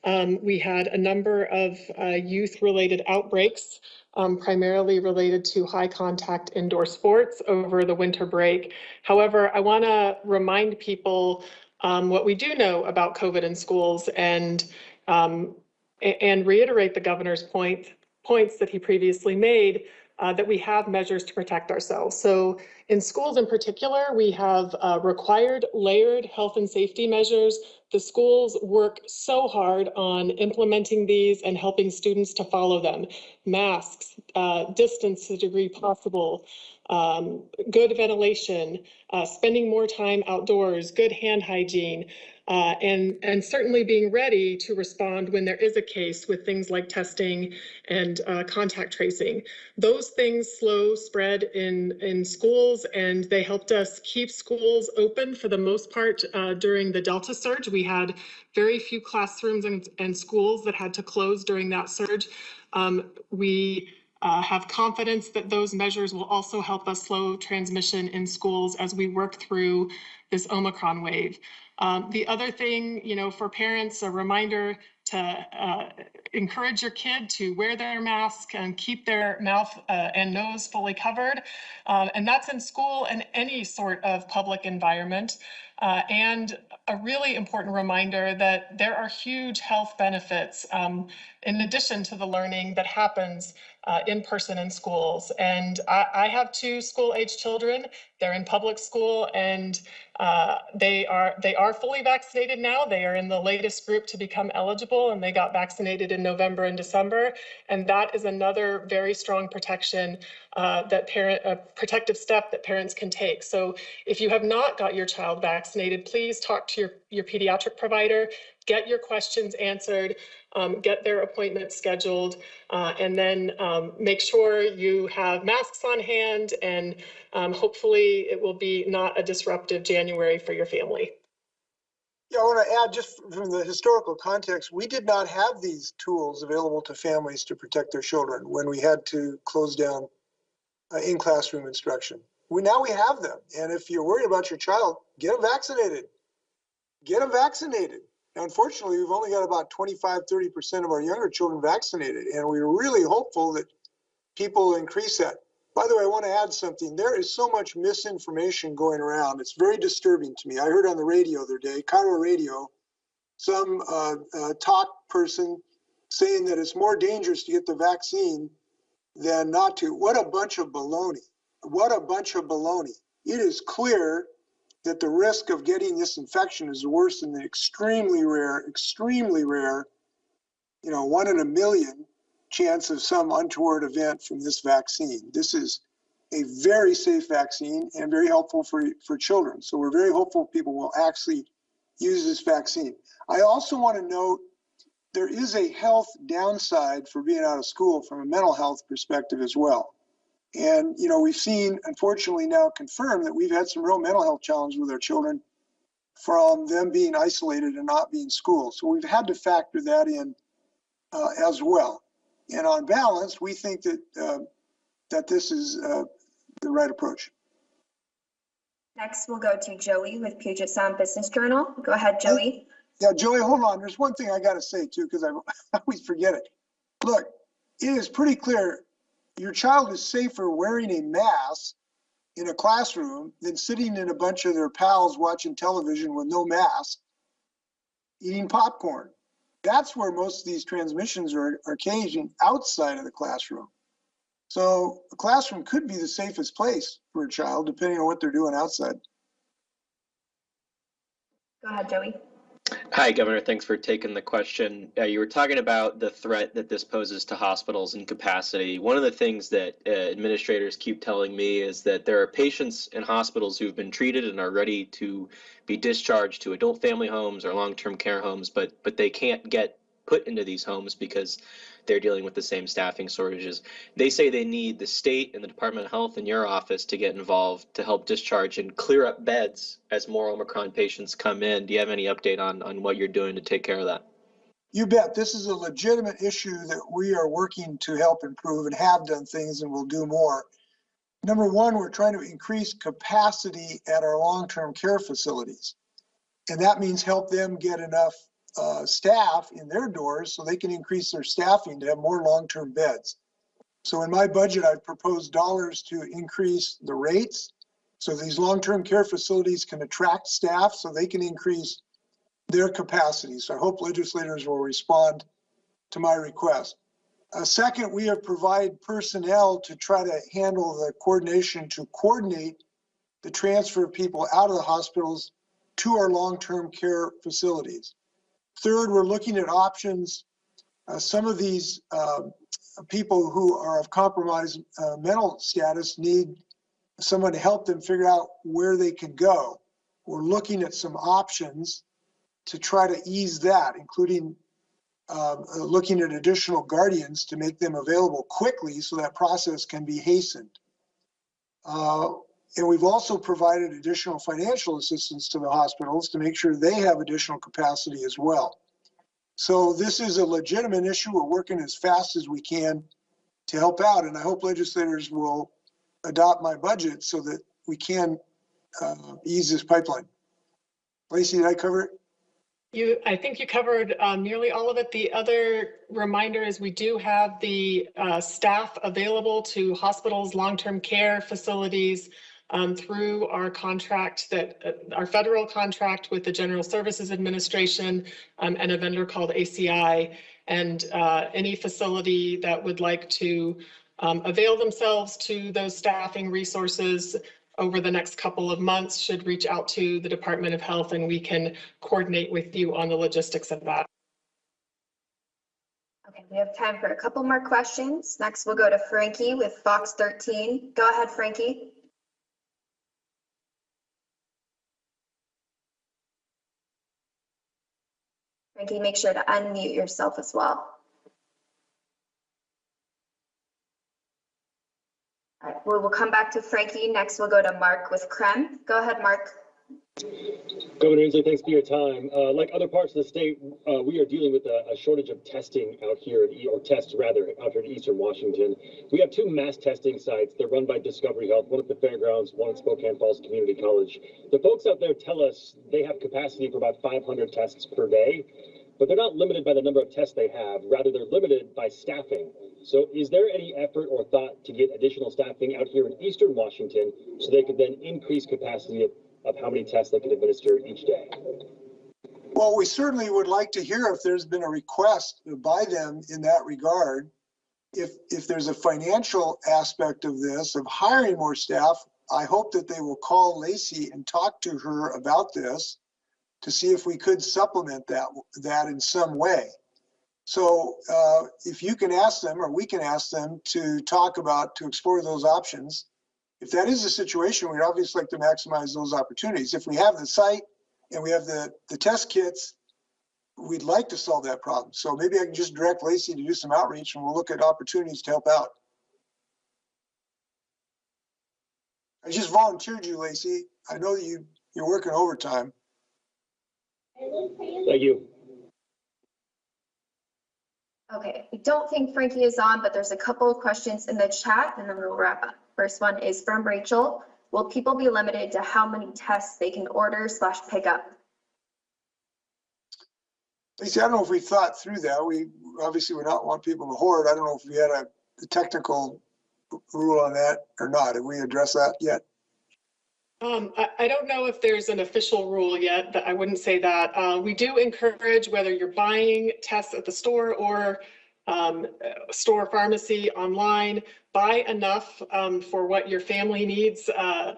We had a number of youth-related outbreaks, primarily related to high contact indoor sports over the winter break. However, I want to remind people what we do know about COVID in schools and reiterate the governor's points that he previously made, that we have measures to protect ourselves. So in schools in particular, we have required layered health and safety measures. The schools work so hard on implementing these and helping students to follow them. Masks, distance to the degree possible, good ventilation, spending more time outdoors, good hand hygiene, and certainly being ready to respond when there is a case with things like testing and contact tracing. Those things slow spread in schools, and they helped us keep schools open for the most part during the Delta surge. We had very few classrooms and schools that had to close during that surge. We have confidence that those measures will also help us slow transmission in schools as we work through this Omicron wave. The other thing, for parents, a reminder to encourage your kid to wear their mask and keep their mouth and nose fully covered. And that's in school and any sort of public environment. And a really important reminder that there are huge health benefits in addition to the learning that happens in person in schools. And I have 2 school-age children. They're in public school, and they are fully vaccinated now. They are in the latest group to become eligible, and they got vaccinated in November and December. And that is another very strong protection protective step that parents can take. So if you have not got your child vaccinated, please talk to your pediatric provider, get your questions answered, get their appointments scheduled, and then make sure you have masks on hand, and hopefully it will be not a disruptive January for your family. Yeah, I want to add, just from the historical context, we did not have these tools available to families to protect their children when we had to close down in-classroom instruction. Now we have them. And if you're worried about your child, get them vaccinated. Get them vaccinated. Now, unfortunately, we've only got about 25–30% of our younger children vaccinated, and we're really hopeful that people increase that. By the way, I want to add something. There is so much misinformation going around. It's very disturbing to me. I heard on the radio the other day, Cairo Radio, some talk person saying that it's more dangerous to get the vaccine than not to. What a bunch of baloney. What a bunch of baloney. It is clear that the risk of getting this infection is worse than the extremely rare, 1 in a million chance of some untoward event from this vaccine. This is a very safe vaccine and very helpful for children. So we're very hopeful people will actually use this vaccine. I also want to note there is a health downside for being out of school from a mental health perspective as well. And, we've seen, unfortunately, now confirmed that we've had some real mental health challenges with our children from them being isolated and not being in school. So we've had to factor that in as well. And on balance, we think that that this is the right approach. Next, we'll go to Joey with Puget Sound Business Journal. Go ahead, Joey. Yeah, Joey, hold on. There's one thing I got to say, too, because I always forget it. Look, it is pretty clear your child is safer wearing a mask in a classroom than sitting in a bunch of their pals watching television with no mask, eating popcorn. That's where most of these transmissions are occasioned, outside of the classroom. So the classroom could be the safest place for a child, depending on what they're doing outside. Go ahead, Joey. Hi, Governor. Thanks for taking the question. You were talking about the threat that this poses to hospitals and capacity. One of the things that administrators keep telling me is that there are patients in hospitals who've been treated and are ready to be discharged to adult family homes or long-term care homes, but they can't get put into these homes because they're dealing with the same staffing shortages. They say they need the state and the Department of Health and your office to get involved to help discharge and clear up beds as more Omicron patients come in. Do you have any update on what you're doing to take care of that? You bet. This is a legitimate issue that we are working to help improve and have done things and will do more. Number one, we're trying to increase capacity at our long-term care facilities. And that means help them get enough staff in their doors so they can increase their staffing to have more long-term beds. So in my budget, I've proposed dollars to increase the rates so these long-term care facilities can attract staff so they can increase their capacity. So I hope legislators will respond to my request. Second, we have provided personnel to try to handle the coordination to coordinate the transfer of people out of the hospitals to our long-term care facilities. Third, we're looking at options. Some of these people who are of compromised mental status need someone to help them figure out where they can go. We're looking at some options to try to ease that, including looking at additional guardians to make them available quickly so that process can be hastened. And we've also provided additional financial assistance to the hospitals to make sure they have additional capacity as well. So this is a legitimate issue. We're working as fast as we can to help out, and I hope legislators will adopt my budget so that we can ease this pipeline. Lacey, did I cover it? I think you covered nearly all of it. The other reminder is we do have the staff available to hospitals, long-term care facilities through our contract, our federal contract with the General Services Administration and a vendor called ACI. And any facility that would like to avail themselves to those staffing resources over the next couple of months should reach out to the Department of Health, and we can coordinate with you on the logistics of that. Okay, we have time for a couple more questions. Next, we'll go to Frankie with Fox 13. Go ahead, Frankie. Frankie, make sure to unmute yourself as well. All right, we'll come back to Frankie. Next, we'll go to Mark with CREM. Go ahead, Mark. Governor Inslee, thanks for your time. Like other parts of the state, we are dealing with a shortage of testing out here, or tests rather, out here in Eastern Washington. We have two mass testing sites. They're run by Discovery Health, one at the fairgrounds, one at Spokane Falls Community College. The folks out there tell us they have capacity for about 500 tests per day, but they're not limited by the number of tests they have. Rather, they're limited by staffing. So is there any effort or thought to get additional staffing out here in Eastern Washington so they could then increase capacity of how many tests they could administer each day? Well, we certainly would like to hear if there's been a request by them in that regard. If there's a financial aspect of this, of hiring more staff, I hope that they will call Lacey and talk to her about this to see if we could supplement that in some way. So if you can ask them, or we can ask them to explore those options. If that is the situation, we'd obviously like to maximize those opportunities. If we have the site and we have the test kits, we'd like to solve that problem. So maybe I can just direct Lacey to do some outreach and we'll look at opportunities to help out. I just volunteered you, Lacey. I know that you're working overtime. Thank you. Okay, I don't think Frankie is on, but there's a couple of questions in the chat and then we'll wrap up. First one is from Rachel. Will people be limited to how many tests they can order / pick up? Lacey, I don't know if we thought through that. We obviously would not want people to hoard. I don't know if we had a technical rule on that or not. Have we addressed that yet? I don't know if there's an official rule yet, that I wouldn't say that. We do encourage, whether you're buying tests at the store or store pharmacy online, buy enough for what your family needs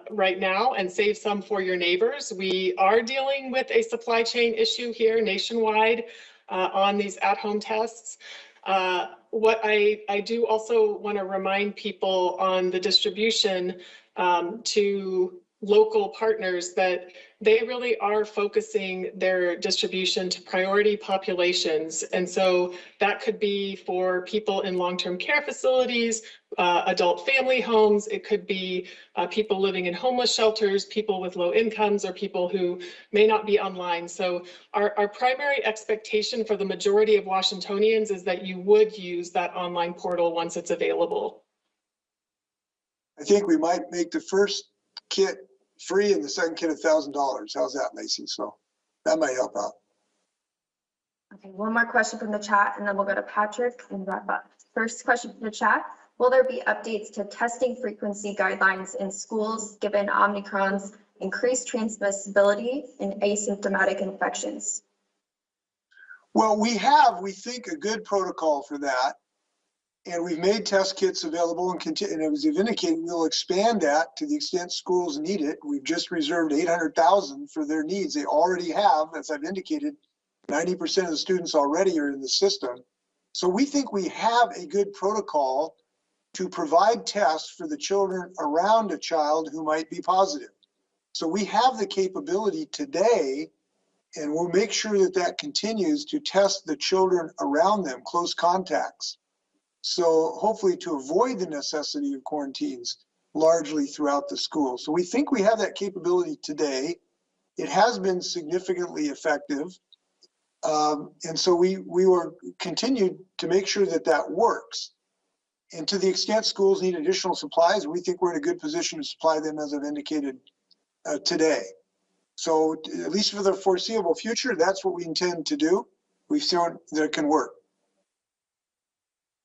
right now and save some for your neighbors. We are dealing with a supply chain issue here nationwide on these at-home tests. What I do also want to remind people on the distribution to local partners that they really are focusing their distribution to priority populations. And so that could be for people in long-term care facilities, adult family homes. It could be people living in homeless shelters, people with low incomes, or people who may not be online. So our primary expectation for the majority of Washingtonians is that you would use that online portal once it's available. I think we might make the first kit free and the second kit $1,000. How's that, Lacey? So that might help out. Okay, one more question from the chat and then we'll go to Patrick and wrap up. First question from the chat. Will there be updates to testing frequency guidelines in schools given Omicron's increased transmissibility in asymptomatic infections? Well, we have, we think, a good protocol for that. And we've made test kits available and as you've indicated, we'll expand that to the extent schools need it. We've just reserved 800,000 for their needs. They already have, as I've indicated, 90% of the students already are in the system. So we think we have a good protocol to provide tests for the children around a child who might be positive. So we have the capability today, and we'll make sure that that continues to test the children around them, close contacts. So hopefully to avoid the necessity of quarantines largely throughout the school. So we think we have that capability today. It has been significantly effective. And so we will continue to make sure that that works. And to the extent schools need additional supplies, we think we're in a good position to supply them, as I've indicated today. So at least for the foreseeable future, that's what we intend to do. We've shown that it can work.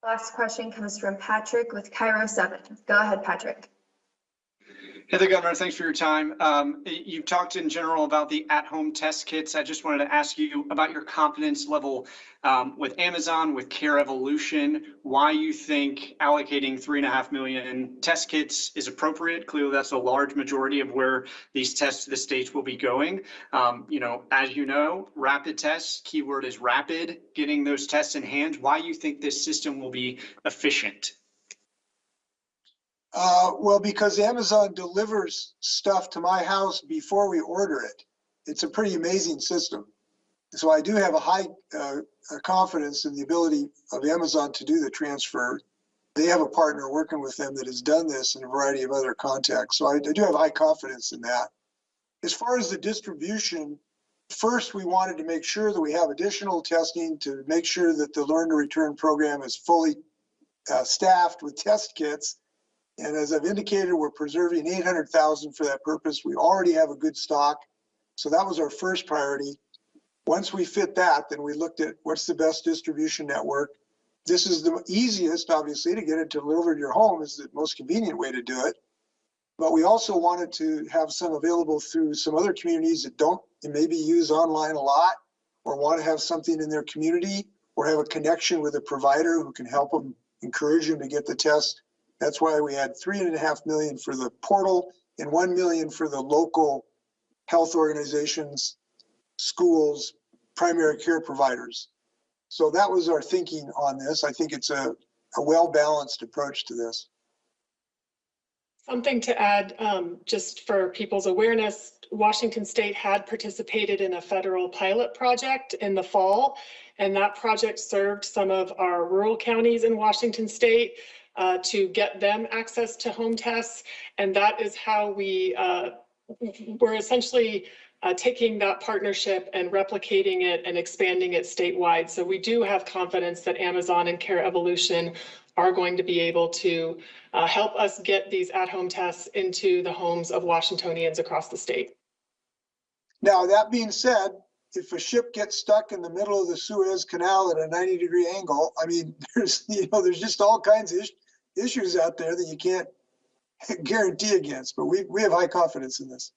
Last question comes from Patrick with Cairo 7. Go ahead, Patrick. Hey there, Governor. Thanks for your time. You've talked in general about the at-home test kits. I just wanted to ask you about your confidence level with Amazon, with Care Evolution, why you think allocating 3.5 million test kits is appropriate. Clearly, that's a large majority of where these tests to the states will be going. As you know, rapid tests, keyword is rapid, getting those tests in hand. Why you think this system will be efficient? Well, because Amazon delivers stuff to my house before we order it. It's a pretty amazing system. So I do have a high confidence in the ability of Amazon to do the transfer. They have a partner working with them that has done this in a variety of other contexts. So I do have high confidence in that. As far as the distribution, first we wanted to make sure that we have additional testing to make sure that the Learn to Return program is fully staffed with test kits. And as I've indicated, we're preserving 800,000 for that purpose. We already have a good stock. So that was our first priority. Once we fit that, then we looked at what's the best distribution network. This is the easiest, obviously, to get it delivered to your home is the most convenient way to do it. But we also wanted to have some available through some other communities that don't maybe use online a lot or want to have something in their community or have a connection with a provider who can help them, encourage them to get the test. That's why we had 3.5 million for the portal and 1 million for the local health organizations, schools, primary care providers. So that was our thinking on this. I think it's a well-balanced approach to this. Something to add, just for people's awareness, Washington State had participated in a federal pilot project in the fall, and that project served some of our rural counties in Washington State to get them access to home tests. And that is how we're essentially taking that partnership and replicating it and expanding it statewide. So we do have confidence that Amazon and Care Evolution are going to be able to help us get these at-home tests into the homes of Washingtonians across the state. Now, that being said, if a ship gets stuck in the middle of the Suez Canal at a 90-degree angle, I mean, there's just all kinds of issues out there that you can't guarantee against, but we have high confidence in this.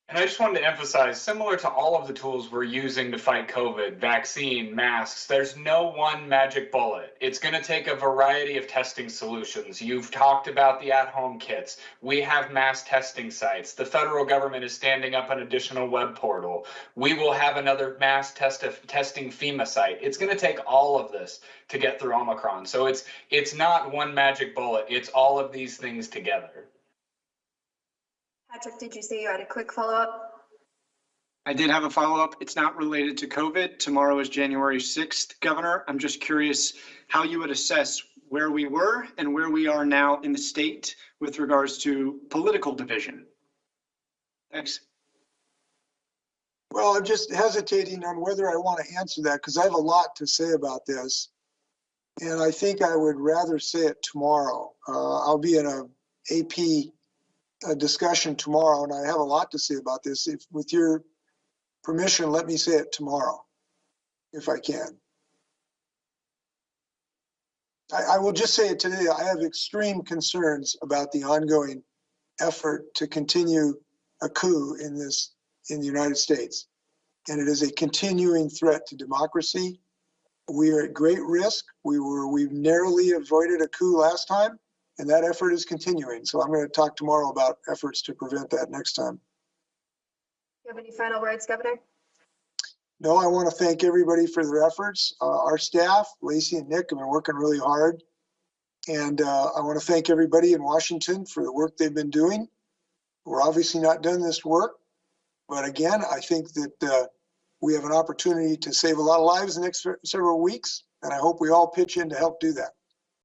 And I just wanted to emphasize, similar to all of the tools we're using to fight COVID, vaccine, masks, there's no one magic bullet. It's going to take a variety of testing solutions. You've talked about the at-home kits. We have mass testing sites. The federal government is standing up an additional web portal. We will have another mass testing FEMA site. It's going to take all of this to get through Omicron. So it's not one magic bullet. It's all of these things together. Patrick, did you say you had a quick follow-up? I did have a follow-up. It's not related to COVID. Tomorrow is January 6th, Governor. I'm just curious how you would assess where we were and where we are now in the state with regards to political division. Thanks. Well, I'm just hesitating on whether I want to answer that because I have a lot to say about this. And I think I would rather say it tomorrow. I'll be in a AP discussion tomorrow, and I have a lot to say about this. If, with your permission, let me say it tomorrow, if I can. I will just say it today. I have extreme concerns about the ongoing effort to continue a coup in the United States. And it is a continuing threat to democracy. We are at great risk. We've narrowly avoided a coup last time, and that effort is continuing. So I'm going to talk tomorrow about efforts to prevent that next time. Do you have any final words, Governor? No, I want to thank everybody for their efforts. Our staff, Lacey and Nick, have been working really hard. And I want to thank everybody in Washington for the work they've been doing. We're obviously not done this work, but again, I think that we have an opportunity to save a lot of lives in the next several weeks, and I hope we all pitch in to help do that.